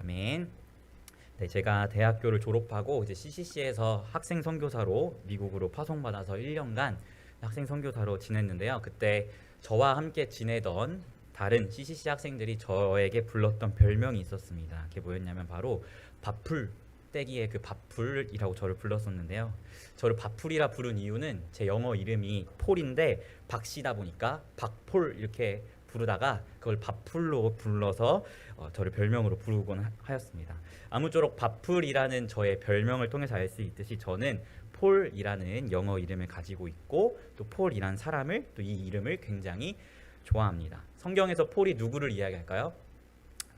아멘. 네, 제가 대학교를 졸업하고 이제 CCC에서 학생 선교사로 미국으로 파송받아서 1년간 학생 선교사로 지냈는데요. 그때 저와 함께 지내던 다른 CCC 학생들이 저에게 불렀던 별명이 있었습니다. 그게 뭐였냐면 바로 밥풀 떼기의 그 밥풀이라고 저를 불렀었는데요. 저를 밥풀이라 부른 이유는 제 영어 이름이 폴인데 박씨다 보니까 박폴 이렇게 부르다가 그걸 밥풀로 불러서 저를 별명으로 부르곤 하였습니다. 아무쪼록 밥풀이라는 저의 별명을 통해서 알 수 있듯이 저는 폴이라는 영어 이름을 가지고 있고 또 폴이라는 사람을 또 이 이름을 굉장히 좋아합니다. 성경에서 폴이 누구를 이야기할까요?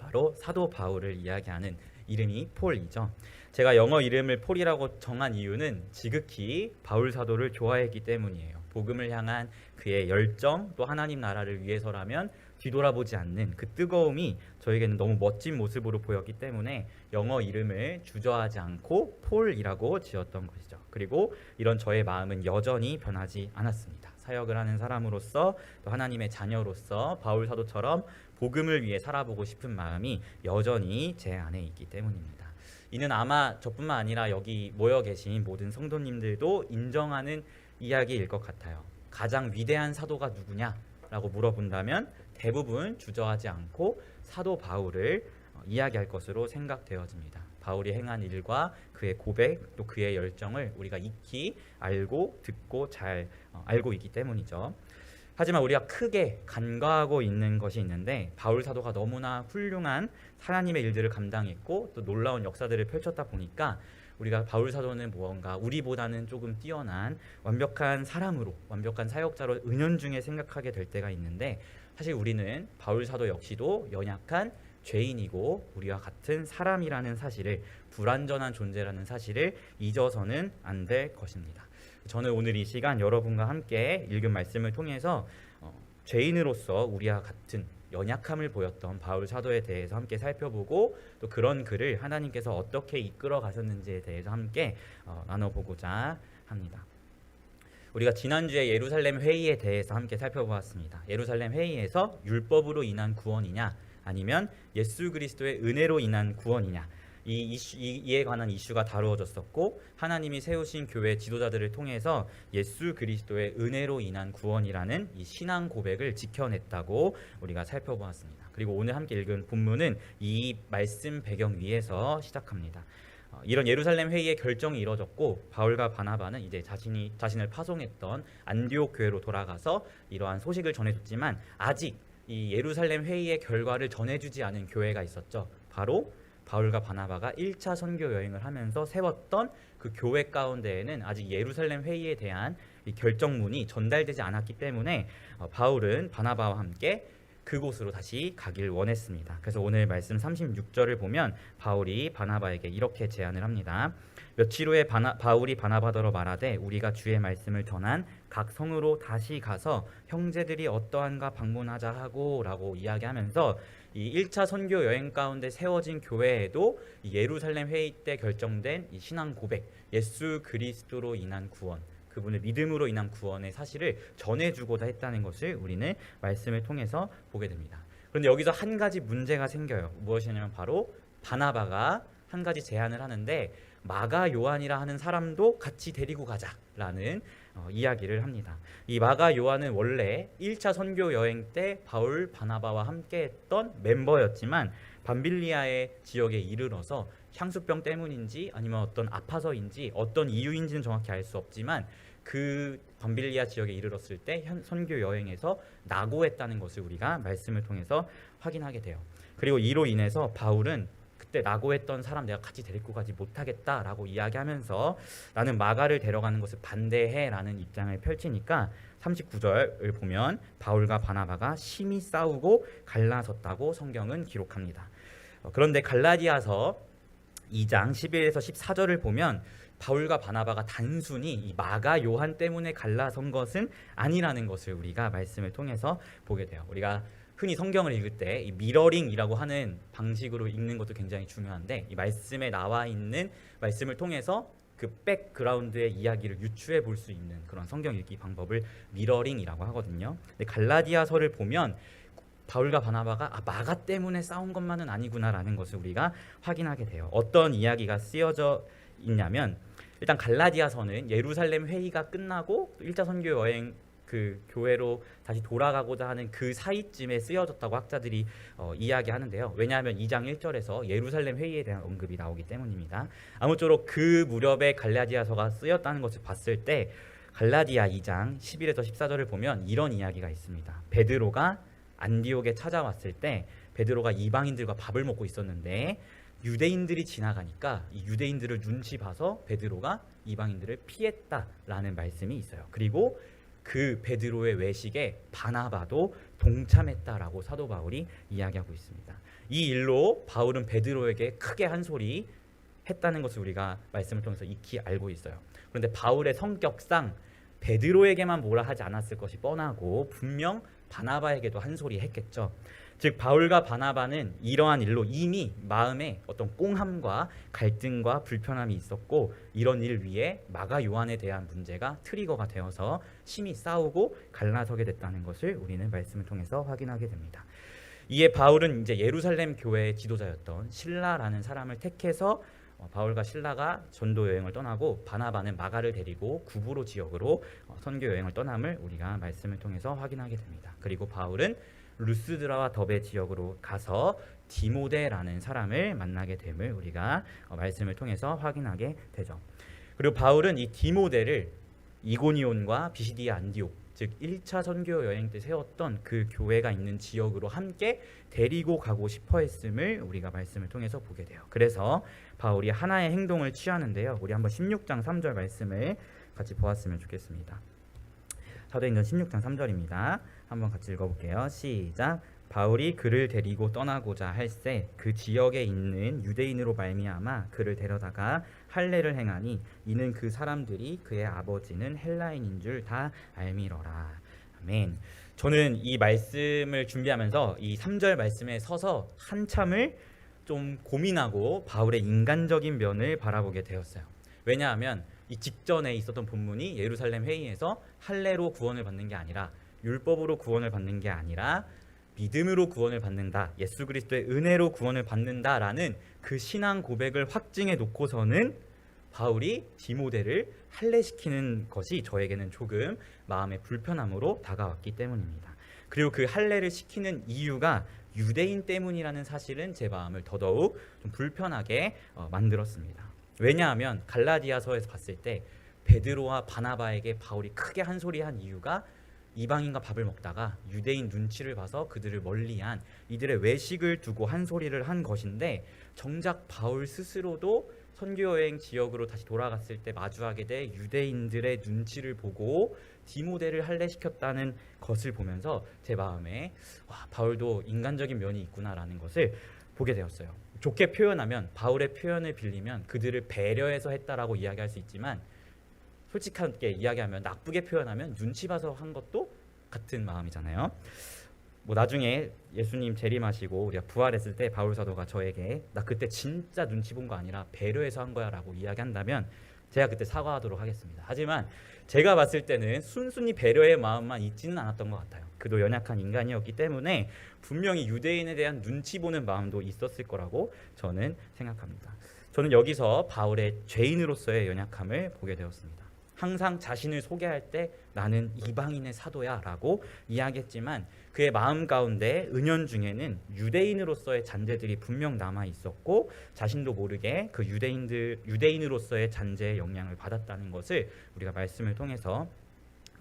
바로 사도 바울을 이야기하는 이름이 폴이죠. 제가 영어 이름을 폴이라고 정한 이유는 지극히 바울 사도를 좋아했기 때문이에요. 복음을 향한 그의 열정, 또 하나님 나라를 위해서라면 뒤돌아보지 않는 그 뜨거움이 저에게는 너무 멋진 모습으로 보였기 때문에 영어 이름을 주저하지 않고 폴이라고 지었던 것이죠. 그리고 이런 저의 마음은 여전히 변하지 않았습니다. 사역을 하는 사람으로서 또 하나님의 자녀로서 바울 사도처럼 복음을 위해 살아보고 싶은 마음이 여전히 제 안에 있기 때문입니다. 이는 아마 저뿐만 아니라 여기 모여 계신 모든 성도님들도 인정하는 이야기일 것 같아요. 가장 위대한 사도가 누구냐라고 물어본다면 대부분 주저하지 않고 사도 바울을 이야기할 것으로 생각되어집니다. 바울이 행한 일과 그의 고백 또 그의 열정을 우리가 익히 알고 듣고 잘 알고 있기 때문이죠. 하지만 우리가 크게 간과하고 있는 것이 있는데 바울 사도가 너무나 훌륭한 하나님의 일들을 감당했고 또 놀라운 역사들을 펼쳤다 보니까 우리가 바울 사도는 무언가 우리보다는 조금 뛰어난 완벽한 사람으로 완벽한 사역자로 은연중에 생각하게 될 때가 있는데 사실 우리는 바울 사도 역시도 연약한 죄인이고 우리와 같은 사람이라는 사실을 불완전한 존재라는 사실을 잊어서는 안 될 것입니다. 저는 오늘 이 시간 여러분과 함께 읽은 말씀을 통해서 죄인으로서 우리와 같은 연약함을 보였던 바울 사도에 대해서 함께 살펴보고 또 그런 그를 하나님께서 어떻게 이끌어 가셨는지에 대해서 함께 나눠보고자 합니다. 우리가 지난주에 예루살렘 회의에 대해서 함께 살펴보았습니다. 예루살렘 회의에서 율법으로 인한 구원이냐 아니면 예수 그리스도의 은혜로 인한 구원이냐 이에 관한 이슈가 다루어졌었고 하나님이 세우신 교회 지도자들을 통해서 예수 그리스도의 은혜로 인한 구원이라는 이 신앙 고백을 지켜냈다고 우리가 살펴보았습니다. 그리고 오늘 함께 읽은 본문은 이 말씀 배경 위에서 시작합니다. 이런 예루살렘 회의의 결정이 이루어졌고 바울과 바나바는 이제 자신을 파송했던 안디옥 교회로 돌아가서 이러한 소식을 전해줬지만 아직 이 예루살렘 회의의 결과를 전해주지 않은 교회가 있었죠. 바로 바울과 바나바가 1차 선교 여행을 하면서 세웠던 그 교회 가운데에는 아직 예루살렘 회의에 대한 이 결정문이 전달되지 않았기 때문에 바울은 바나바와 함께 그곳으로 다시 가길 원했습니다. 그래서 오늘 말씀 36절을 보면 바울이 바나바에게 이렇게 제안을 합니다. 며칠 후에 바울이 바나바더러 말하되 우리가 주의 말씀을 전한 각 성으로 다시 가서 형제들이 어떠한가 방문하자 하고 라고 이야기하면서 이 1차 선교 여행 가운데 세워진 교회에도 이 예루살렘 회의 때 결정된 이 신앙 고백, 예수 그리스도로 인한 구원, 그분의 믿음으로 인한 구원의 사실을 전해주고자 했다는 것을 우리는 말씀을 통해서 보게 됩니다. 그런데 여기서 한 가지 문제가 생겨요. 무엇이냐면 바로 바나바가 한 가지 제안을 하는데 마가 요한이라 하는 사람도 같이 데리고 가자라는 이야기를 합니다. 이 마가 요한은 원래 1차 선교 여행 때 바울 바나바와 함께 했던 멤버였지만 밤빌리아의 지역에 이르러서 향수병 때문인지 아니면 어떤 아파서인지 어떤 이유인지는 정확히 알 수 없지만 그 밤빌리아 지역에 이르렀을 때 선교 여행에서 낙오했다는 것을 우리가 말씀을 통해서 확인하게 돼요. 그리고 이로 인해서 바울은 그때 낙오했던 사람 내가 같이 데리고 가지 못하겠다라고 이야기하면서 나는 마가를 데려가는 것을 반대해라는 입장을 펼치니까 39절을 보면 바울과 바나바가 심히 싸우고 갈라섰다고 성경은 기록합니다. 그런데 갈라디아서 2장 11에서 14절을 보면 바울과 바나바가 단순히 이 마가 요한 때문에 갈라선 것은 아니라는 것을 우리가 말씀을 통해서 보게 돼요. 우리가 흔히 성경을 읽을 때 이 미러링이라고 하는 방식으로 읽는 것도 굉장히 중요한데 이 말씀에 나와 있는 말씀을 통해서 그 백그라운드의 이야기를 유추해 볼 수 있는 그런 성경 읽기 방법을 미러링이라고 하거든요. 근데 갈라디아서를 보면 바울과 바나바가 마가 때문에 싸운 것만은 아니구나라는 것을 우리가 확인하게 돼요. 어떤 이야기가 쓰여져 있냐면 일단 갈라디아서는 예루살렘 회의가 끝나고 1차 선교 여행 그 교회로 다시 돌아가고자 하는 그 사이쯤에 쓰여졌다고 학자들이 이야기하는데요. 왜냐하면 2장 1절에서 예루살렘 회의에 대한 언급이 나오기 때문입니다. 아무쪼록 그 무렵에 갈라디아서가 쓰였다는 것을 봤을 때 갈라디아 2장 11에서 14절을 보면 이런 이야기가 있습니다. 베드로가 안디옥에 찾아왔을 때 베드로가 이방인들과 밥을 먹고 있었는데 유대인들이 지나가니까 이 유대인들을 눈치 봐서 베드로가 이방인들을 피했다라는 말씀이 있어요. 그리고 그 베드로의 외식에 바나바도 동참했다라고 사도 바울이 이야기하고 있습니다. 이 일로 바울은 베드로에게 크게 한 소리 했다는 것을 우리가 말씀을 통해서 익히 알고 있어요. 그런데 바울의 성격상 베드로에게만 뭐라 하지 않았을 것이 뻔하고 분명 바나바에게도 한 소리 했겠죠. 즉 바울과 바나바는 이러한 일로 이미 마음에 어떤 꽁함과 갈등과 불편함이 있었고 이런 일 위에 마가 요한에 대한 문제가 트리거가 되어서 심히 싸우고 갈라서게 됐다는 것을 우리는 말씀을 통해서 확인하게 됩니다. 이에 바울은 이제 예루살렘 교회의 지도자였던 실라라는 사람을 택해서 바울과 실라가 전도 여행을 떠나고 바나바는 마가를 데리고 구브로 지역으로 선교 여행을 떠남을 우리가 말씀을 통해서 확인하게 됩니다. 그리고 바울은 루스드라와 더베 지역으로 가서 디모데라는 사람을 만나게 됨을 우리가 말씀을 통해서 확인하게 되죠. 그리고 바울은 이 디모데를 이고니온과 비시디아 안디옥 즉 1차 선교 여행 때 세웠던 그 교회가 있는 지역으로 함께 데리고 가고 싶어 했음을 우리가 말씀을 통해서 보게 돼요. 그래서 바울이 하나의 행동을 취하는데요. 우리 한번 16장 3절 말씀을 같이 보았으면 좋겠습니다. 사도행전 16장 3절입니다. 한번 같이 읽어볼게요. 시작. 바울이 그를 데리고 떠나고자 할새 그 지역에 있는 유대인으로 말미암아 그를 데려다가 할례를 행하니 이는 그 사람들이 그의 아버지는 헬라인인 줄 다 알미러라. 아멘. 저는 이 말씀을 준비하면서 이 3절 말씀에 서서 한참을 좀 고민하고 바울의 인간적인 면을 바라보게 되었어요. 왜냐하면 이 직전에 있었던 본문이 예루살렘 회의에서 할례로 구원을 받는 게 아니라 율법으로 구원을 받는 게 아니라 믿음으로 구원을 받는다, 예수 그리스도의 은혜로 구원을 받는다라는 그 신앙 고백을 확증해 놓고서는 바울이 디모데를 할례시키는 것이 저에게는 조금 마음의 불편함으로 다가왔기 때문입니다. 그리고 그 할례를 시키는 이유가 유대인 때문이라는 사실은 제 마음을 더더욱 좀 불편하게 만들었습니다. 왜냐하면 갈라디아서에서 봤을 때 베드로와 바나바에게 바울이 크게 한 소리 한 이유가 이방인과 밥을 먹다가 유대인 눈치를 봐서 그들을 멀리한 이들의 외식을 두고 한 소리를 한 것인데 정작 바울 스스로도 선교여행 지역으로 다시 돌아갔을 때 마주하게 돼 유대인들의 눈치를 보고 디모데를 할례시켰다는 것을 보면서 제 마음에 바울도 인간적인 면이 있구나라는 것을 보게 되었어요. 좋게 표현하면 바울의 표현을 빌리면 그들을 배려해서 했다라고 이야기할 수 있지만 솔직하게 이야기하면 나쁘게 표현하면 눈치 봐서 한 것도 같은 마음이잖아요. 뭐 나중에 예수님 재림하시고 우리가 부활했을 때 바울 사도가 저에게 나 그때 진짜 눈치 본 거 아니라 배려해서 한 거야 라고 이야기한다면 제가 그때 사과하도록 하겠습니다. 하지만 제가 봤을 때는 순순히 배려의 마음만 있지는 않았던 것 같아요. 그도 연약한 인간이었기 때문에 분명히 유대인에 대한 눈치 보는 마음도 있었을 거라고 저는 생각합니다. 저는 여기서 바울의 죄인으로서의 연약함을 보게 되었습니다. 항상 자신을 소개할 때 나는 이방인의 사도야 라고 이야기했지만 그의 마음 가운데 은연중에는 유대인으로서의 잔재들이 분명 남아 있었고 자신도 모르게 그 유대인으로서의 잔재의 영향을 받았다는 것을 우리가 말씀을 통해서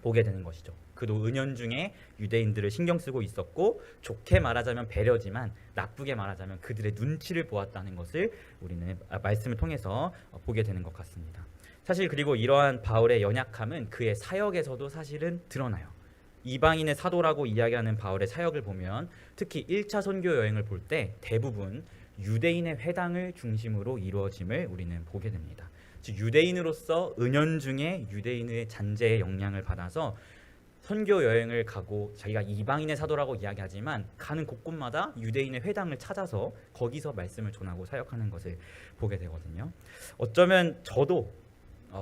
보게 되는 것이죠. 그도 은연중에 유대인들을 신경 쓰고 있었고 좋게 말하자면 배려지만 나쁘게 말하자면 그들의 눈치를 보았다는 것을 우리는 말씀을 통해서 보게 되는 것 같습니다. 사실 그리고 이러한 바울의 연약함은 그의 사역에서도 사실은 드러나요. 이방인의 사도라고 이야기하는 바울의 사역을 보면 특히 1차 선교 여행을 볼 때 대부분 유대인의 회당을 중심으로 이루어짐을 우리는 보게 됩니다. 즉 유대인으로서 은연중에 유대인의 잔재의 영향을 받아서 선교 여행을 가고 자기가 이방인의 사도라고 이야기하지만 가는 곳곳마다 유대인의 회당을 찾아서 거기서 말씀을 전하고 사역하는 것을 보게 되거든요. 어쩌면 저도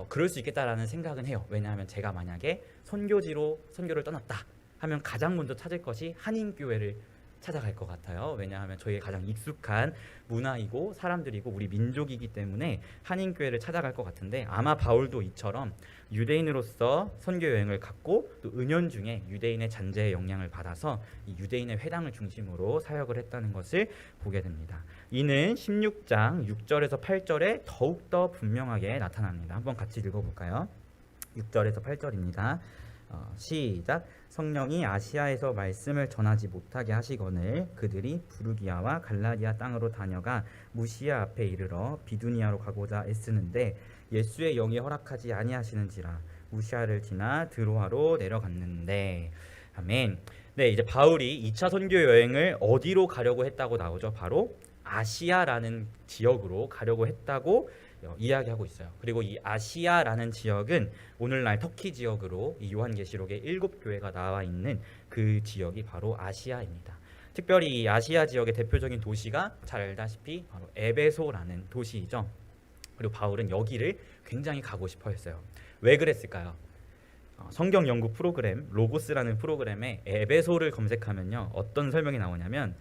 그럴 수 있겠다라는 생각은 해요. 왜냐하면 제가 만약에 선교지로 선교를 떠났다 하면 가장 먼저 찾을 것이 한인교회를 찾아갈 것 같아요. 왜냐하면 저희의 가장 익숙한 문화이고 사람들이고 우리 민족이기 때문에 한인교회를 찾아갈 것 같은데, 아마 바울도 이처럼 유대인으로서 선교 여행을 갔고 또 은연중에 유대인의 잔재의 영향을 받아서 이 유대인의 회당을 중심으로 사역을 했다는 것을 보게 됩니다. 이는 16장 6절에서 8절에 더욱더 분명하게 나타납니다. 한번 같이 읽어볼까요? 6절에서 8절입니다. 시작. 성령이 아시아에서 말씀을 전하지 못하게 하시거늘 그들이 부르기아와 갈라디아 땅으로 다녀가 무시아 앞에 이르러 비두니아로 가고자 애쓰는데 예수의 영이 허락하지 아니하시는지라 무시아를 지나 드로아로 내려갔는데. 아멘. 네, 이제 바울이 2차 선교 여행을 어디로 가려고 했다고 나오죠? 바로 아시아라는 지역으로 가려고 했다고 이야기하고 있어요. 그리고 이 아시아라는 지역은 오늘날 터키 지역으로 이 요한계시록에 7교회가 나와 있는 그 지역이 바로 아시아입니다. 특별히 이 아시아 지역의 대표적인 도시가 잘 알다시피 바로 에베소라는 도시이죠. 그리고 바울은 여기를 굉장히 가고 싶어 했어요. 왜 그랬을까요? 성경 연구 프로그램 로고스라는 프로그램에 에베소를 검색하면요, 어떤 설명이 나오냐면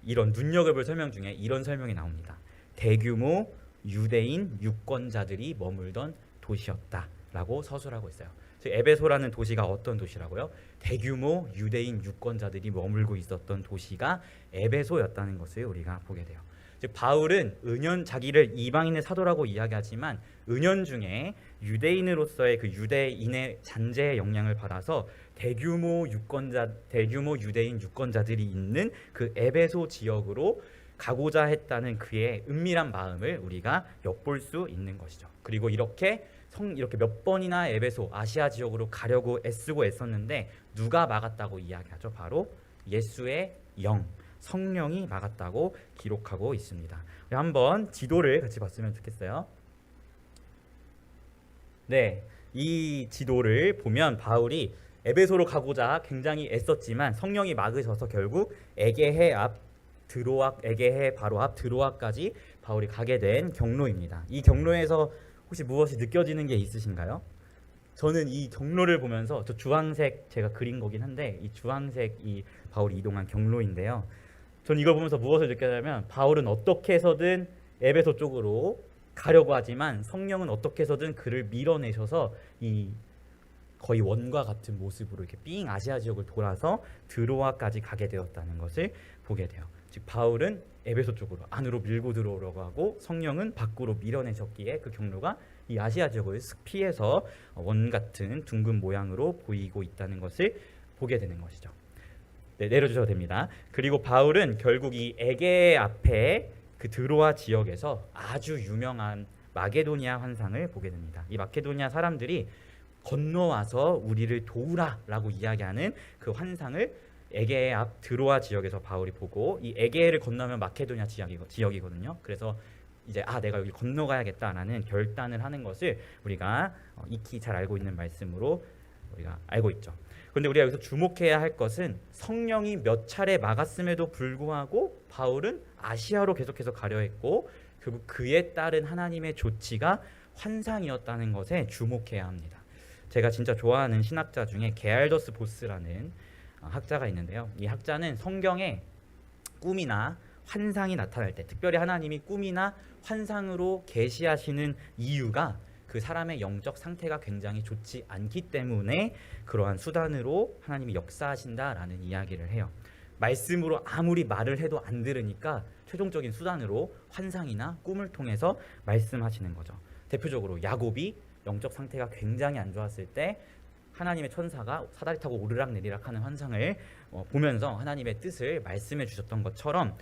이런 눈여겨볼 설명 중에 이런 설명이 나옵니다. 대규모 유대인 유권자들이 머물던 도시였다라고 서술하고 있어요. 즉 에베소라는 도시가 어떤 도시라고요? 대규모 유대인 유권자들이 머물고 있었던 도시가 에베소였다는 것을 우리가 보게 돼요. 즉 바울은 자기를 이방인의 사도라고 이야기하지만 은연중에 유대인으로서의 그 유대인의 잔재의 영향을 받아서 대규모 유대인 유권자들이 있는 그 에베소 지역으로 가고자 했다는 그의 은밀한 마음을 우리가 엿볼 수 있는 것이죠. 그리고 이렇게 몇 번이나 에베소 아시아 지역으로 가려고 애쓰고 애썼는데 누가 막았다고 이야기하죠? 바로 예수의 영, 성령이 막았다고 기록하고 있습니다. 한번 지도를 같이 봤으면 좋겠어요. 네, 이 지도를 보면 바울이 에베소로 가고자 굉장히 애썼지만 성령이 막으셔서 결국 에게해 바로 앞 드로아까지 바울이 가게 된 경로입니다. 이 경로에서 혹시 무엇이 느껴지는 게 있으신가요? 저는 이 경로를 보면서 저 주황색 제가 그린 거긴 한데 이 주황색 이 바울이 이동한 경로인데요. 저는 이걸 보면서 무엇을 느꼈냐면 바울은 어떻게 해서든 에베소 쪽으로 가려고 하지만 성령은 어떻게 해서든 그를 밀어내셔서 이 거의 원과 같은 모습으로 이렇게 삥 아시아 지역을 돌아서 드로아까지 가게 되었다는 것을 보게 돼요. 즉 바울은 에베소 쪽으로 안으로 밀고 들어오려고 하고 성령은 밖으로 밀어내셨기에 그 경로가 이 아시아 지역을 슥 피해서 원 같은 둥근 모양으로 보이고 있다는 것을 보게 되는 것이죠. 네, 내려주셔도 됩니다. 그리고 바울은 결국 이 에게 앞에 그 드로아 지역에서 아주 유명한 마게도니아 환상을 보게 됩니다. 이 마케도니아 사람들이 건너와서 우리를 도우라라고 이야기하는 그 환상을 에게 앞 드로아 지역에서 바울이 보고 이 에게를 건너면 마케도니아 지역이거든요. 그래서 이제 내가 여기 건너가야겠다라는 결단을 하는 것을 우리가 익히 잘 알고 있는 말씀으로 우리가 알고 있죠. 그런데 우리가 여기서 주목해야 할 것은 성령이 몇 차례 막았음에도 불구하고 바울은 아시아로 계속해서 가려 했고 결국 그에 따른 하나님의 조치가 환상이었다는 것에 주목해야 합니다. 제가 진짜 좋아하는 신학자 중에 게알더스 보스라는 학자가 있는데요. 이 학자는 성경에 꿈이나 환상이 나타날 때 특별히 하나님이 꿈이나 환상으로 계시하시는 이유가 그 사람의 영적 상태가 굉장히 좋지 않기 때문에 그러한 수단으로 하나님이 역사하신다라는 이야기를 해요. 말씀으로 아무리 말을 해도 안 들으니까 최종적인 수단으로 환상이나 꿈을 통해서 말씀하시는 거죠. 대표적으로 야곱이 영적 상태가 굉장히 안 좋았을 때 하나님의 천사가 사다리 타고 오르락내리락 하는 환상을 보면서 하나님의 뜻을 말씀해 주셨던 것처럼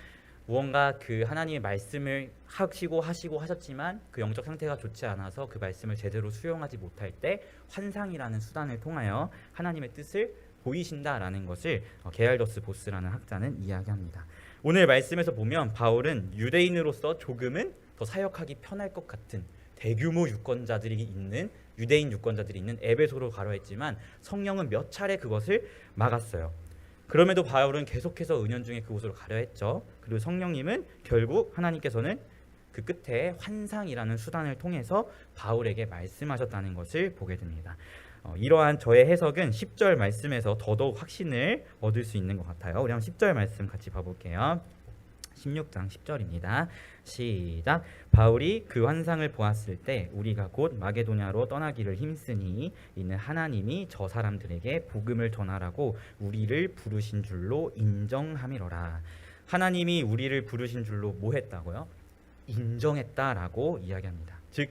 무언가 그 하나님의 말씀을 하셨지만 그 영적 상태가 좋지 않아서 그 말씀을 제대로 수용하지 못할 때 환상이라는 수단을 통하여 하나님의 뜻을 보이신다라는 것을 게알더스 보스라는 학자는 이야기합니다. 오늘 말씀에서 보면 바울은 유대인으로서 조금은 더 사역하기 편할 것 같은 대규모 유대인 유권자들이 있는 에베소로 가려 했지만 성령은 몇 차례 그것을 막았어요. 그럼에도 바울은 계속해서 은연중에 그곳으로 가려 했죠. 그리고 성령님은 결국 하나님께서는 그 끝에 환상이라는 수단을 통해서 바울에게 말씀하셨다는 것을 보게 됩니다. 이러한 저의 해석은 10절 말씀에서 더더욱 확신을 얻을 수 있는 것 같아요. 우리 한번 10절 말씀 같이 봐볼게요. 16장 10절입니다. 시작. 바울이 그 환상을 보았을 때 우리가 곧 마게도냐로 떠나기를 힘쓰니 이는 하나님이 저 사람들에게 복음을 전하라고 우리를 부르신 줄로 인정함이로라. 하나님이 우리를 부르신 줄로 뭐 했다고요? 인정했다라고 이야기합니다. 즉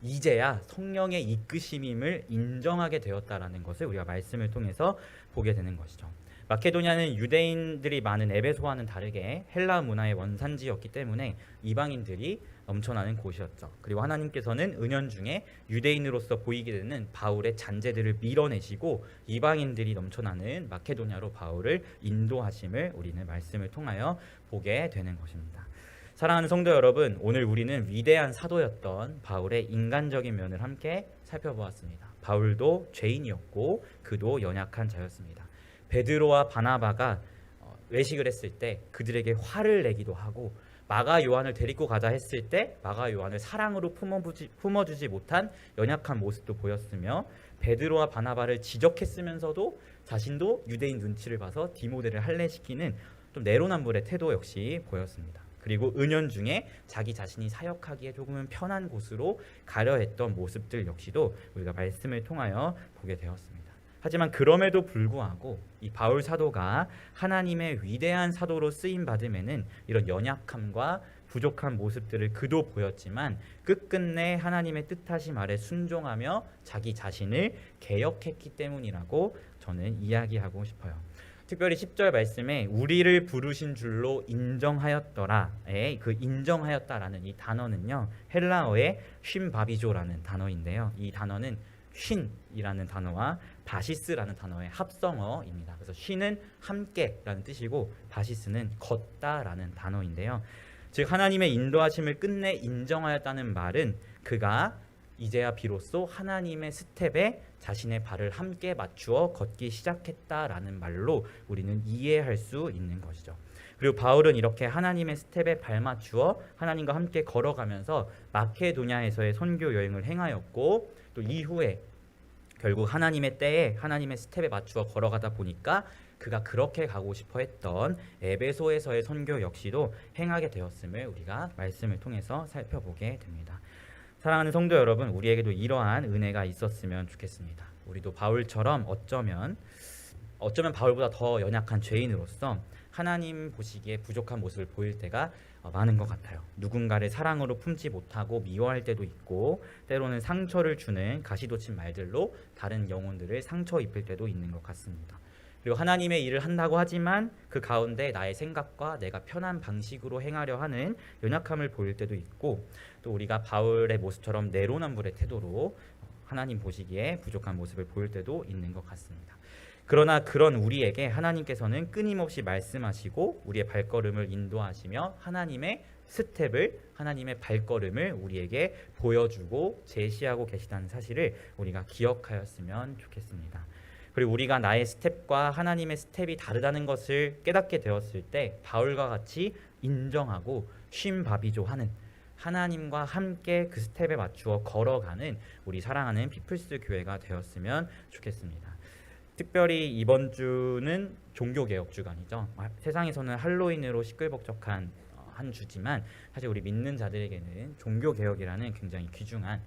이제야 성령의 이끄심임을 인정하게 되었다라는 것을 우리가 말씀을 통해서 보게 되는 것이죠. 마케도냐는 유대인들이 많은 에베소와는 다르게 헬라 문화의 원산지였기 때문에 이방인들이 넘쳐나는 곳이었죠. 그리고 하나님께서는 은연중에 유대인으로서 보이게 되는 바울의 잔재들을 밀어내시고 이방인들이 넘쳐나는 마케도냐로 바울을 인도하심을 우리는 말씀을 통하여 보게 되는 것입니다. 사랑하는 성도 여러분, 오늘 우리는 위대한 사도였던 바울의 인간적인 면을 함께 살펴보았습니다. 바울도 죄인이었고 그도 연약한 자였습니다. 베드로와 바나바가 외식을 했을 때 그들에게 화를 내기도 하고 마가 요한을 데리고 가자 했을 때 마가 요한을 사랑으로 품어주지 못한 연약한 모습도 보였으며 베드로와 바나바를 지적했으면서도 자신도 유대인 눈치를 봐서 디모데를 할례시키는 좀 내로남불의 태도 역시 보였습니다. 그리고 은연중에 자기 자신이 사역하기에 조금은 편한 곳으로 가려 했던 모습들 역시도 우리가 말씀을 통하여 보게 되었습니다. 하지만 그럼에도 불구하고 이 바울 사도가 하나님의 위대한 사도로 쓰임 받음에는 이런 연약함과 부족한 모습들을 그도 보였지만 끝끝내 하나님의 뜻하심 아래 순종하며 자기 자신을 개혁했기 때문이라고 저는 이야기하고 싶어요. 특별히 10절 말씀에 우리를 부르신 줄로 인정하였더라의 그 인정하였다라는 이 단어는요, 헬라어의 쉰바비조라는 단어인데요. 이 단어는 쉰이라는 단어와 바시스라는 단어의 합성어입니다. 그래서 쉰은 함께라는 뜻이고 바시스는 걷다라는 단어인데요. 즉 하나님의 인도하심을 끝내 인정하였다는 말은 그가 이제야 비로소 하나님의 스텝에 자신의 발을 함께 맞추어 걷기 시작했다라는 말로 우리는 이해할 수 있는 것이죠. 그리고 바울은 이렇게 하나님의 스텝에 발 맞추어 하나님과 함께 걸어가면서 마케도냐에서의 선교 여행을 행하였고 또 이후에 결국 하나님의 때에 하나님의 스텝에 맞추어 걸어가다 보니까 그가 그렇게 가고 싶어 했던 에베소에서의 선교 역시도 행하게 되었음을 우리가 말씀을 통해서 살펴보게 됩니다. 사랑하는 성도 여러분, 우리에게도 이러한 은혜가 있었으면 좋겠습니다. 우리도 바울처럼 어쩌면 바울보다 더 연약한 죄인으로서 하나님 보시기에 부족한 모습을 보일 때가 많은 것 같아요. 누군가를 사랑으로 품지 못하고 미워할 때도 있고 때로는 상처를 주는 가시돋친 말들로 다른 영혼들을 상처 입힐 때도 있는 것 같습니다. 그리고 하나님의 일을 한다고 하지만 그 가운데 나의 생각과 내가 편한 방식으로 행하려 하는 연약함을 보일 때도 있고 또 우리가 바울의 모습처럼 내로남불의 태도로 하나님 보시기에 부족한 모습을 보일 때도 있는 것 같습니다. 그러나 그런 우리에게 하나님께서는 끊임없이 말씀하시고 우리의 발걸음을 인도하시며 하나님의 스텝을, 하나님의 발걸음을 우리에게 보여주고 제시하고 계시다는 사실을 우리가 기억하였으면 좋겠습니다. 그리고 우리가 나의 스텝과 하나님의 스텝이 다르다는 것을 깨닫게 되었을 때 바울과 같이 인정하고 쉼바비조하는 하나님과 함께 그 스텝에 맞추어 걸어가는 우리 사랑하는 피플스 교회가 되었으면 좋겠습니다. 특별히 이번 주는 종교개혁 주간이죠. 세상에서는 할로윈으로 시끌벅적한 한 주지만 사실 우리 믿는 자들에게는 종교개혁이라는 굉장히 귀중한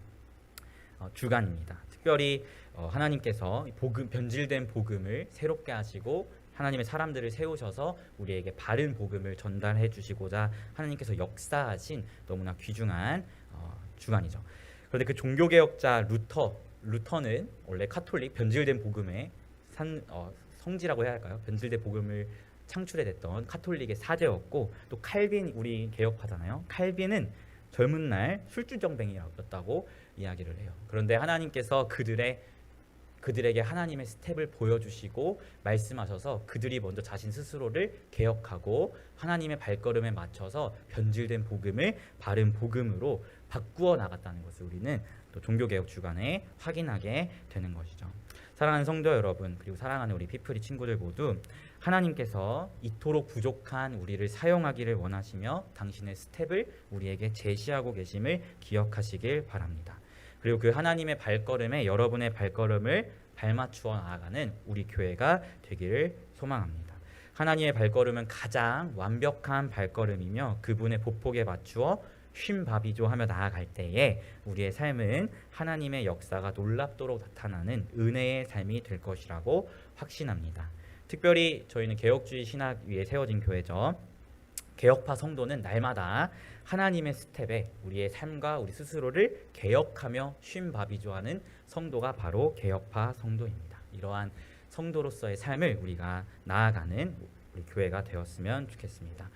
주간입니다. 특별히 하나님께서 변질된 복음을 새롭게 하시고 하나님의 사람들을 세우셔서 우리에게 바른 복음을 전달해 주시고자 하나님께서 역사하신 너무나 귀중한 주간이죠. 그런데 그 종교개혁자 루터는 원래 카톨릭 변질된 복음의 성지라고 해야 할까요? 변질된 복음을 창출해냈던 카톨릭의 사제였고 또 칼빈, 우리 개혁파잖아요. 칼빈은 젊은 날 술주정뱅이였다고 이야기를 해요. 그런데 하나님께서 그들에게 하나님의 스텝을 보여주시고 말씀하셔서 그들이 먼저 자신 스스로를 개혁하고 하나님의 발걸음에 맞춰서 변질된 복음을 바른 복음으로 바꾸어 나갔다는 것을 우리는 또 종교개혁 주간에 확인하게 되는 것이죠. 사랑하는 성도 여러분, 그리고 사랑하는 우리 피플이 친구들 모두 하나님께서 이토록 부족한 우리를 사용하기를 원하시며 당신의 스텝을 우리에게 제시하고 계심을 기억하시길 바랍니다. 그리고 그 하나님의 발걸음에 여러분의 발걸음을 발맞추어 나아가는 우리 교회가 되기를 소망합니다. 하나님의 발걸음은 가장 완벽한 발걸음이며 그분의 보폭에 맞추어 쉼바비조 하며 나아갈 때에 우리의 삶은 하나님의 역사가 놀랍도록 나타나는 은혜의 삶이 될 것이라고 확신합니다. 특별히 저희는 개혁주의 신학 위에 세워진 교회죠. 개혁파 성도는 날마다 하나님의 스텝에 우리의 삶과 우리 스스로를 개혁하며 쉼바비조하는 성도가 바로 개혁파 성도입니다. 이러한 성도로서의 삶을 우리가 나아가는 우리 교회가 되었으면 좋겠습니다.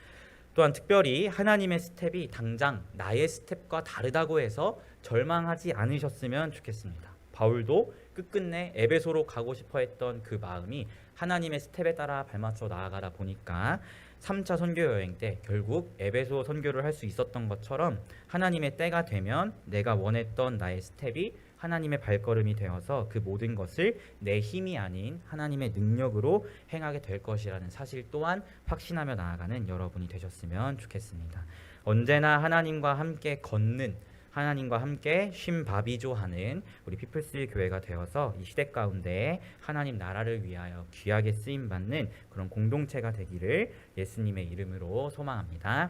또한 특별히 하나님의 스텝이 당장 나의 스텝과 다르다고 해서 절망하지 않으셨으면 좋겠습니다. 바울도 끝끝내 에베소로 가고 싶어 했던 그 마음이 하나님의 스텝에 따라 발맞춰 나아가다 보니까 3차 선교 여행 때 결국 에베소 선교를 할 수 있었던 것처럼 하나님의 때가 되면 내가 원했던 나의 스텝이 하나님의 발걸음이 되어서 그 모든 것을 내 힘이 아닌 하나님의 능력으로 행하게 될 것이라는 사실 또한 확신하며 나아가는 여러분이 되셨으면 좋겠습니다. 언제나 하나님과 함께 걷는, 하나님과 함께 쉼바비조하는 우리 피플스 교회가 되어서 이 시대 가운데 하나님 나라를 위하여 귀하게 쓰임받는 그런 공동체가 되기를 예수님의 이름으로 소망합니다.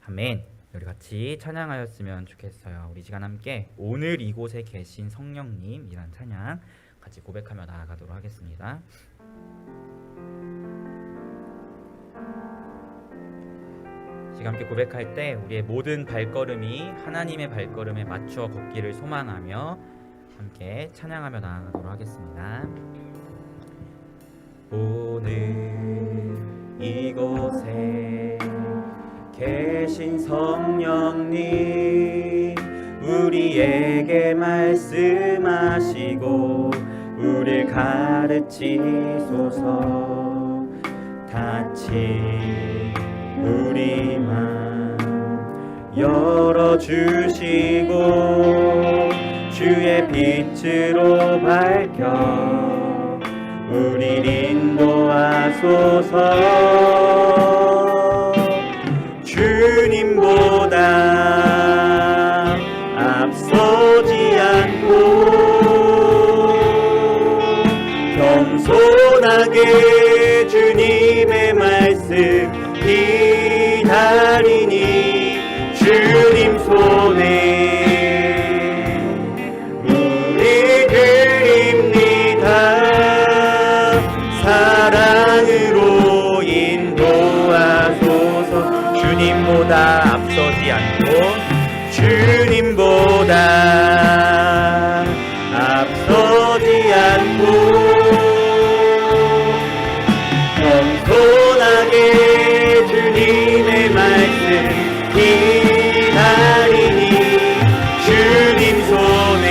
아멘. 우리 같이 찬양하였으면 좋겠어요. 우리 시간 함께 오늘 이곳에 계신 성령님이란 찬양 같이 고백하며 나아가도록 하겠습니다. 시간 함께 고백할 때 우리의 모든 발걸음이 하나님의 발걸음에 맞추어 걷기를 소망하며 함께 찬양하며 나아가도록 하겠습니다. 오늘 이곳에 계신 성령님 우리에게 말씀하시고 우리를 가르치소서. 닫힌 우리 맘 열어주시고 주의 빛으로 밝혀 우리를 인도하소서. 주님보다 앞서지 않고 겸손하게 주님의 말씀 기다리니 주님 손에 우리 드립니다. 사랑으로 인도하소서. 주님보다 앞서지 않고 주님보다 앞서지 않고 겸손하게 주님의 말씀 기다리니 주님 손에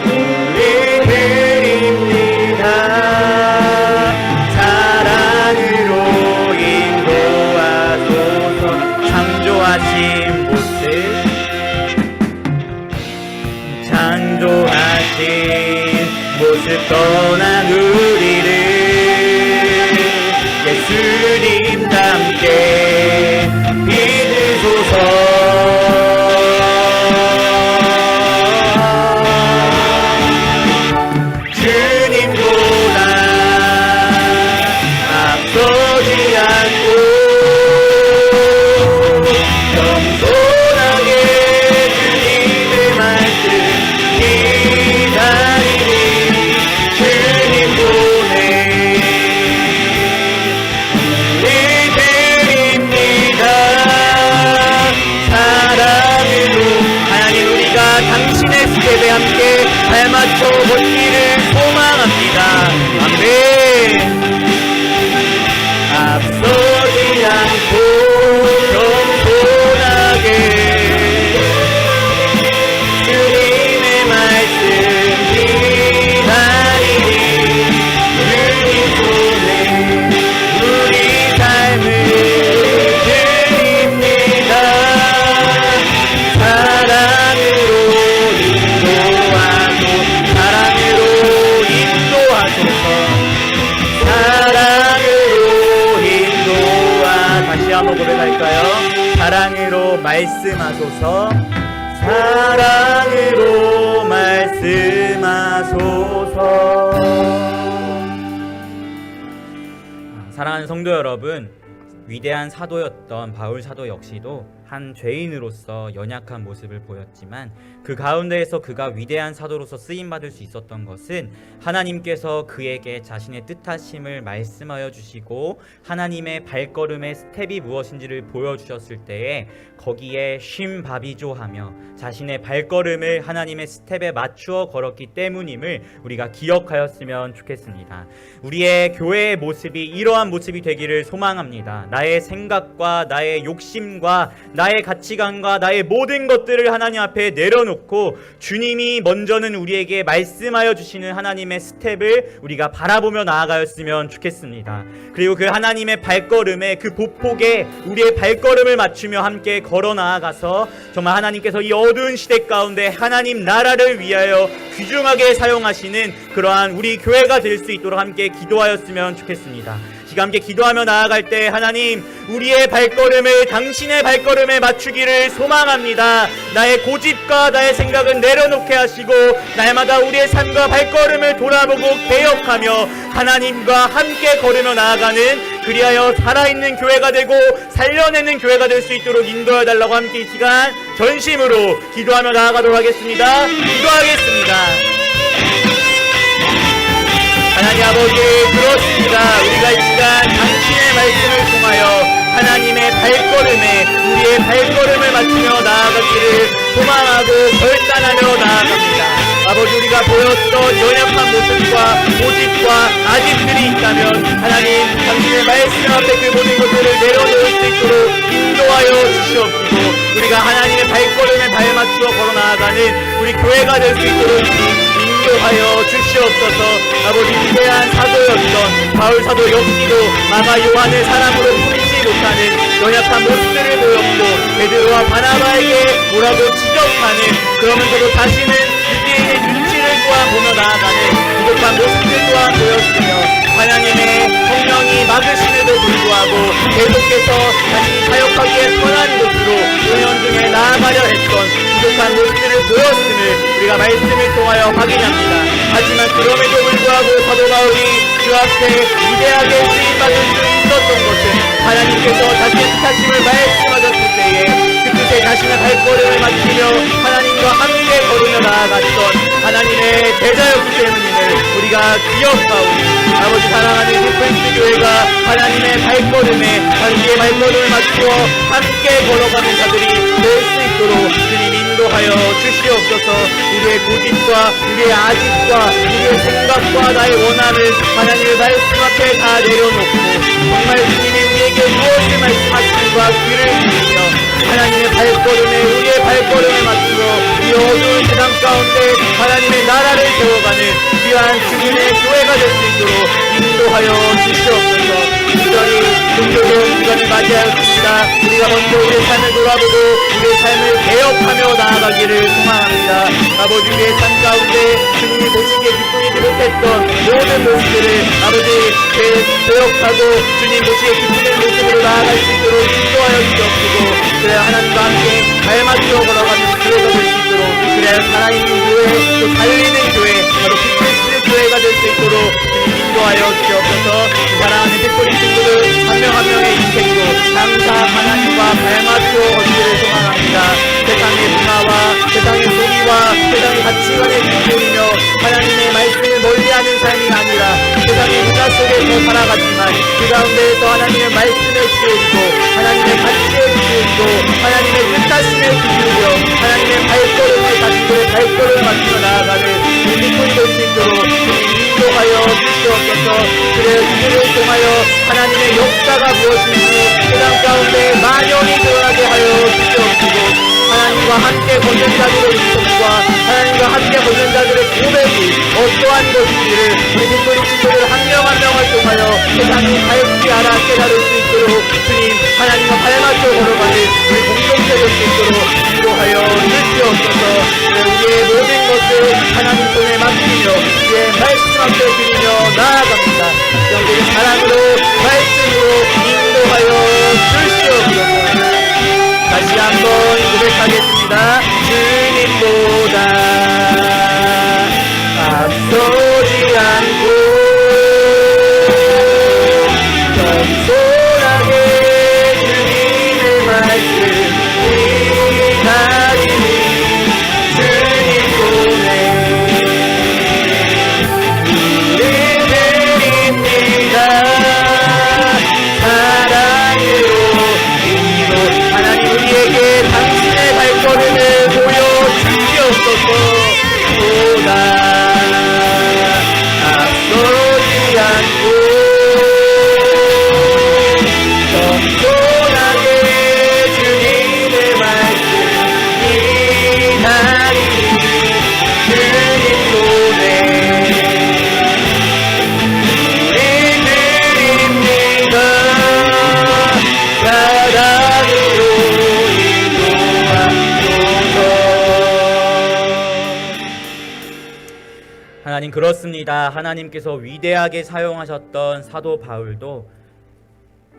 우리 드립니다. 사랑으로 인도하소서. 창조하신 모습 떠난 우리를 예수님 함께 믿으소서. 주님보다 앞서지 않고 겸손하게 주님의 말씀 기다리니 주님 손에 우리 드립니다. 사랑으로 하나님 우리가 당신의 스텝에 함께 발맞춰 걷기를 소망합니다. 아멘. 앞서지 않고 겸손하게 주님의 말씀 기다리니 주님 손에 우리 삶을 드립니다. 사랑으로 인도하소서. 사랑으로 인도하 다시 한번 고백할까요? 사랑으로 말씀하소서. 사랑으로 말씀 말씀하소서. 사랑하는 성도 여러분, 위대한 사도였던 바울 사도 역시도 한 죄인으로서 연약한 모습을 보였지만 그 가운데에서 그가 위대한 사도로서 쓰임받을 수 있었던 것은 하나님께서 그에게 자신의 뜻하심을 말씀하여 주시고 하나님의 발걸음의 스텝이 무엇인지를 보여주셨을 때에 거기에 쉼바비조하며 자신의 발걸음을 하나님의 스텝에 맞추어 걸었기 때문임을 우리가 기억하였으면 좋겠습니다. 우리의 교회의 모습이 이러한 모습이 되기를 소망합니다. 나의 생각과 나의 욕심과 나의 가치관과 나의 모든 것들을 하나님 앞에 내려놓고 주님이 먼저는 우리에게 말씀하여 주시는 하나님의 스텝을 우리가 바라보며 나아가였으면 좋겠습니다. 그리고 그 하나님의 발걸음에 그 보폭에 우리의 발걸음을 맞추며 함께 걸어 나아가서 정말 하나님께서 이 어두운 시대 가운데 하나님 나라를 위하여 귀중하게 사용하시는 그러한 우리 교회가 될 수 있도록 함께 기도하였으면 좋겠습니다. 함께 기도하며 나아갈 때 하나님 우리의 발걸음을 당신의 발걸음에 맞추기를 소망합니다. 나의 고집과 나의 생각은 내려놓게 하시고 날마다 우리의 삶과 발걸음을 돌아보고 개혁하며 하나님과 함께 걸으며 나아가는 그리하여 살아있는 교회가 되고 살려내는 교회가 될 수 있도록 인도해달라고 함께 이 시간 전심으로 기도하며 나아가도록 하겠습니다. 기도하겠습니다. 하나님 아버지, 그렇습니다. 우리가 이 시간 당신의 말씀을 통하여 하나님의 발걸음에 우리의 발걸음을 맞추며 나아가기를 소망하고 결단하며 나아갑니다. 아버지, 우리가 보였던 연약한 모습과 고집과 아집들이 있다면 하나님 당신의 말씀 앞에 그 모든 것들을 내려놓을 수 있도록 인도하여 주시옵시고 우리가 하나님의 발걸음에 발맞추어 걸어 나아가는 우리 교회가 될 수 있도록 인도하여 주시옵소서. 아버지, 위대한 사도였던 바울 사도 역시도 마가 요한을 사람으로 부리지 못하는 연약한 모습들을 보였고 베드로와 바나바에게 뭐라고 지적하는 그러면서도 자신은 유대인의 눈치를 또한 보며 나아가는 부족한 모습들 또한 보였으며 하나님의 성령이 막으심에도 불구하고 계속해서 자신이 사역하기에 선한 곳으로 은연중에 나아가려 했던 부족한 모습들을 보였음을 우리가 말씀을 통하여 확인합니다. 하지만 그럼에도 불구하고 사도 바울이 주 앞에 위대하게 쓰임받을 수 있었던 것은 하나님께서 자신의 뜻하심을 말씀하셨을 때에 그 뜻에 자신의 발걸음을 맞추며 하나님과 함께 걸으며 나아갔던 하나님의 제자였기 때문임을 우리가 기억하오니 아버지, 사랑하는 디플스 교회가 하나님의 발걸음에 자기의 발걸음을 맞추어 함께 걸어가는 자들이 될 수 있도록 주님 인도하여 주시옵소서. 우리의 고집과 우리의 아집과 우리의 생각과 나의 원함을 하나님의 말씀 앞에 다 내려놓고 정말 주님이 우리에게 무엇을 말씀하시는가 귀를 기울이며 하나님의 발걸음에 우리의 발걸음을 맞추어 이 어두운 세상 가운데 하나님의 나라를 세워가는 귀한 주님의 교회가 될 수 있도록 인도하여 주시옵소서. 특별히 종교적 시간을 맞이하였습니다. 우리가 먼저 우리의 삶을 돌아보고 우리의 삶을 개혁하며 나아가기를 소망합니다. 아버지, 우리의 삶 가운데 주님이 보시기에 기쁘지 못했던 모든 모습들을 아버지 개혁하고 주님 보시기에 기쁘는 모습으로 나아갈 수 있도록 인도하여 주옵시고 그래야 하나님과 함께 발맞추어 걸어가는 교회가 될 수 있도록 그래야 살아있는 교회 또 달리는 교회 바로 피플스 교회가 될 수 있도록 주님 인도하여 주옵소서. 사랑하는 택소리 친구들 한 명 한 명의 인생도 항상 하나님과 발맞추어 걷기를 소망합니다. 세상의 문화와 세상의 소리와 세상의 가치관에 휘둘리며 하나님의 말씀을 멀리하는 삶이 아니라 세상의 문화 속에서 살아가지만 그 가운데에서 하나님의 말씀에 기울이고 하나님의 가치에 기울이고 하나님의 뜻하심에 기울여 하나님의 발걸음에 자신들의 발걸음을 맞추며 나아가는 우리 믿음이 될 수 있도록 인도하여 주시옵소서. 그래 주님을 통하여 하나님의 역사가 무엇인지 세상 가운데 만연히 드러나게 하여 주시옵시고 하나님과 함께 걷는 자들의 인성과 하나님과 함께 걷는 자들의 고백이 어떠한 것인지를 우리 victory 친구들 한 명 한 명을 통하여 세상이 밝히 알아 깨달을 수 있도록 주님 하나님과 발맞춰 걸어가는 우리 공동체 될 수 있도록 인도하여 주시옵소서. 우리의 모든 것을 하나님 손에 맡기며 우리의 말씀 앞에 드리며 나아갑니다. 영적인 사랑으로 말씀으로 인도하여 주시옵소서. 다시 한번 고백하겠습니다. 주님보다 하나님, 그렇습니다. 하나님께서 위대하게 사용하셨던 사도 바울도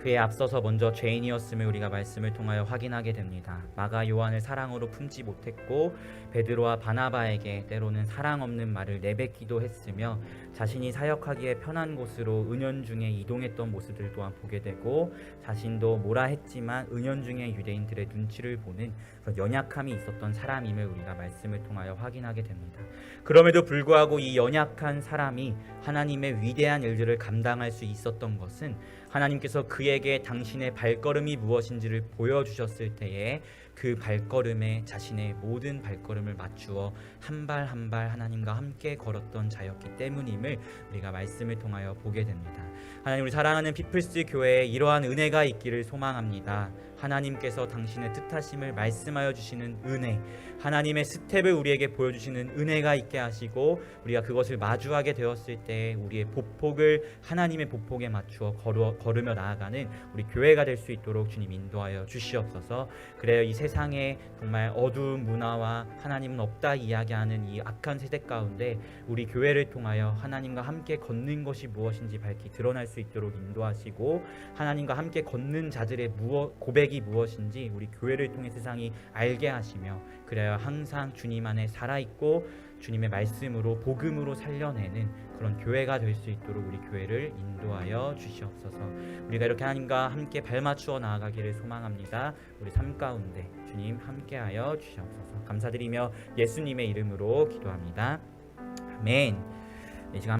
그에 앞서서 먼저 죄인이었음을 우리가 말씀을 통하여 확인하게 됩니다. 마가 요한을 사랑으로 품지 못했고 베드로와 바나바에게 때로는 사랑 없는 말을 내뱉기도 했으며 자신이 사역하기에 편한 곳으로 은연중에 이동했던 모습들 또한 보게 되고 자신도 뭐라 했지만 은연중에 유대인들의 눈치를 보는 그런 연약함이 있었던 사람임을 우리가 말씀을 통하여 확인하게 됩니다. 그럼에도 불구하고 이 연약한 사람이 하나님의 위대한 일들을 감당할 수 있었던 것은 하나님께서 그에게 당신의 발걸음이 무엇인지를 보여주셨을 때에 그 발걸음에 자신의 모든 발걸음을 맞추어 한 발 한 발 하나님과 함께 걸었던 자였기 때문임을 우리가 말씀을 통하여 보게 됩니다. 하나님, 우리 사랑하는 피플스 교회에 이러한 은혜가 있기를 소망합니다. 하나님께서 당신의 뜻하심을 말씀하여 주시는 은혜, 하나님의 스텝을 우리에게 보여주시는 은혜가 있게 하시고 우리가 그것을 마주하게 되었을 때 우리의 보폭을 하나님의 보폭에 맞추어 걸으며 나아가는 우리 교회가 될 수 있도록 주님 인도하여 주시옵소서. 그래요, 이 세상에 정말 어두운 문화와 하나님은 없다 이야기하는 이 악한 세대 가운데 우리 교회를 통하여 하나님과 함께 걷는 것이 무엇인지 밝히 드러날 수 있도록 인도하시고 하나님과 함께 걷는 자들의 고백이 무엇인지 우리 교회를 통해 세상이 알게 하시며 그래야 항상 주님 안에 살아있고 주님의 말씀으로 복음으로 살려내는 그런 교회가 될 수 있도록 우리 교회를 인도하여 주시옵소서. 우리가 이렇게 하나님과 함께 발맞추어 나아가기를 소망합니다. 우리 삶 가운데 주님 함께하여 주시옵소서. 감사드리며 예수님의 이름으로 기도합니다. 아멘. 이 시간